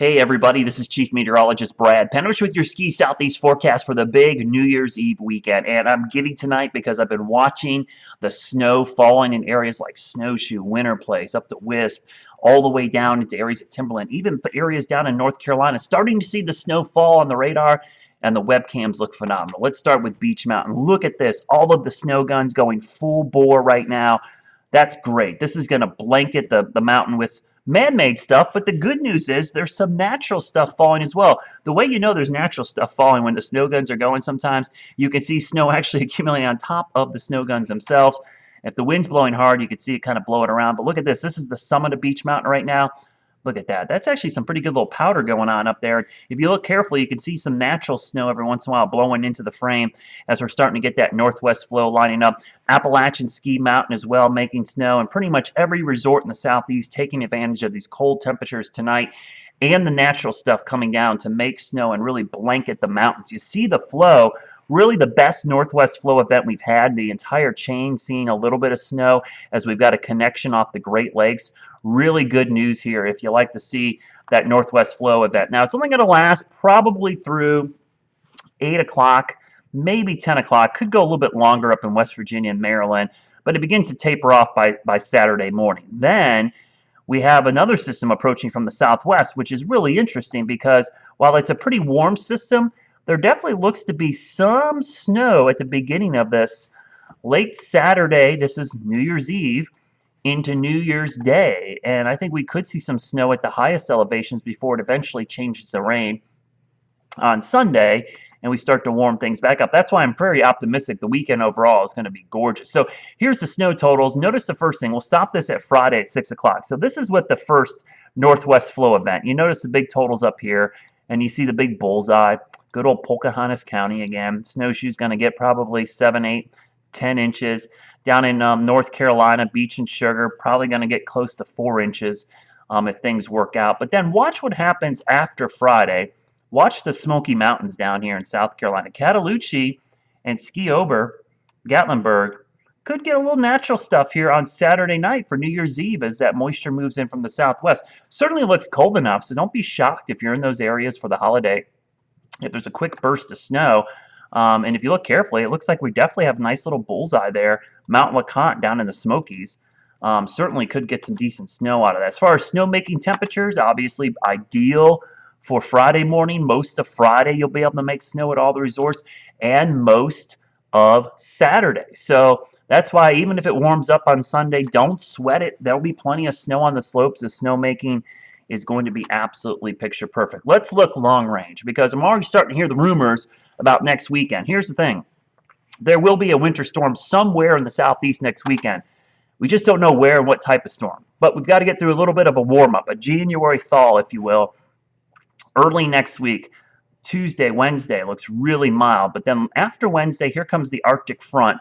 Hey everybody, this is Chief Meteorologist Brad Penrich with your Ski Southeast forecast for the big New Year's Eve weekend. And I'm giddy tonight because I've been watching the snow falling in areas like Snowshoe, Winter Place, up to Wisp, all the way down into areas of Timberland, even areas down in North Carolina. Starting to see the snow fall on the radar, and the webcams look phenomenal. Let's start with Beech Mountain. Look at this, all of the snow guns going full bore right now. That's great. This is going to blanket the mountain with man-made stuff, but the good news is there's some natural stuff falling as well. The way you know there's natural stuff falling when the snow guns are going sometimes, you can see snow actually accumulating on top of the snow guns themselves. If the wind's blowing hard, you can see it kind of blowing around. But look at this. This is the summit of Beech Mountain right now. Look at that. That's actually some pretty good little powder going on up there. If you look carefully, you can see some natural snow every once in a while blowing into the frame as we're starting to get that northwest flow lining up. Appalachian Ski Mountain as well making snow, and pretty much every resort in the southeast taking advantage of these cold temperatures tonight and the natural stuff coming down to make snow and really blanket the mountains. You see the flow, really the best northwest flow event we've had. The entire chain seeing a little bit of snow as we've got a connection off the Great Lakes. Really good news here if you like to see that northwest flow event. Now, it's only going to last probably through 8 o'clock, maybe 10 o'clock. Could go a little bit longer up in West Virginia and Maryland, but it begins to taper off by Saturday morning. Then we have another system approaching from the southwest, which is really interesting because while it's a pretty warm system, there definitely looks to be some snow at the beginning of this late Saturday. This is New Year's Eve into New Year's Day, and I think we could see some snow at the highest elevations before it eventually changes to rain on Sunday and we start to warm things back up. That's why I'm very optimistic the weekend overall is going to be gorgeous. So here's the snow totals. Notice the first thing. We'll stop this at Friday at 6 o'clock. So this is what the first northwest flow event. You notice the big totals up here, and you see the big bullseye. Good old Pocahontas County again. Snowshoe's going to get probably 7, 8, 10 inches. Down in North Carolina, Beech and Sugar, probably going to get close to 4 inches if things work out. But then watch what happens after Friday. Watch the Smoky Mountains down here in South Carolina. Cataloochee and Ski Ober, Gatlinburg, could get a little natural stuff here on Saturday night for New Year's Eve as that moisture moves in from the southwest. Certainly looks cold enough, so don't be shocked if you're in those areas for the holiday. If there's a quick burst of snow, and if you look carefully, it looks like we definitely have a nice little bullseye there. Mount LeConte down in the Smokies. Certainly could get some decent snow out of that. As far as snow-making temperatures, obviously ideal for Friday morning. Most of Friday you'll be able to make snow at all the resorts, and most of Saturday. So that's why even if it warms up on Sunday, don't sweat it. There'll be plenty of snow on the slopes. The snowmaking is going to be absolutely picture perfect. Let's look long range because I'm already starting to hear the rumors about next weekend. Here's the thing. There will be a winter storm somewhere in the southeast next weekend. We just don't know where and what type of storm. But we've got to get through a little bit of a warm-up, a January thaw, if you will. Early next week, Tuesday, Wednesday, looks really mild. But then after Wednesday, here comes the Arctic front.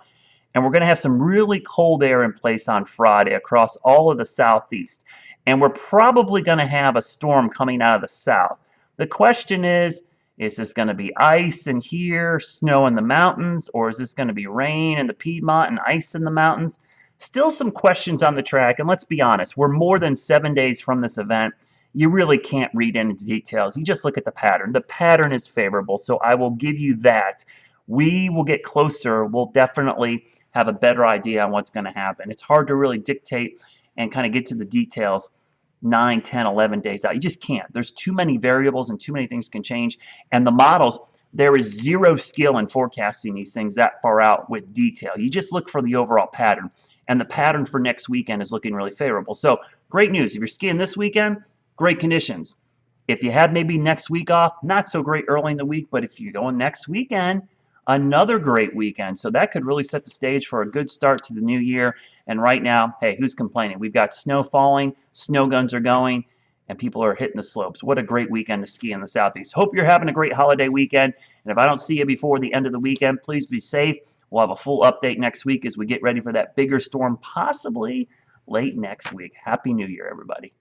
And we're going to have some really cold air in place on Friday across all of the southeast. And we're probably going to have a storm coming out of the south. The question is this going to be ice in here, snow in the mountains, or is this going to be rain in the Piedmont and ice in the mountains? Still some questions on the track. And let's be honest, we're more than 7 days from this event. You really can't read into details. You just look at the pattern. The pattern is favorable, so I will give you that. We will get closer. We'll definitely have a better idea on what's going to happen. It's hard to really dictate and kind of get to the details 9, 10, 11 days out. You just can't. There's too many variables and too many things can change. And the models, there is zero skill in forecasting these things that far out with detail. You just look for the overall pattern. And the pattern for next weekend is looking really favorable. So great news. If you're skiing this weekend, great conditions. If you had maybe next week off, not so great early in the week, but if you're going next weekend, another great weekend. So that could really set the stage for a good start to the new year. And right now, hey, who's complaining? We've got snow falling, snow guns are going, and people are hitting the slopes. What a great weekend to ski in the southeast. Hope you're having a great holiday weekend. And if I don't see you before the end of the weekend, please be safe. We'll have a full update next week as we get ready for that bigger storm, possibly late next week. Happy New Year, everybody.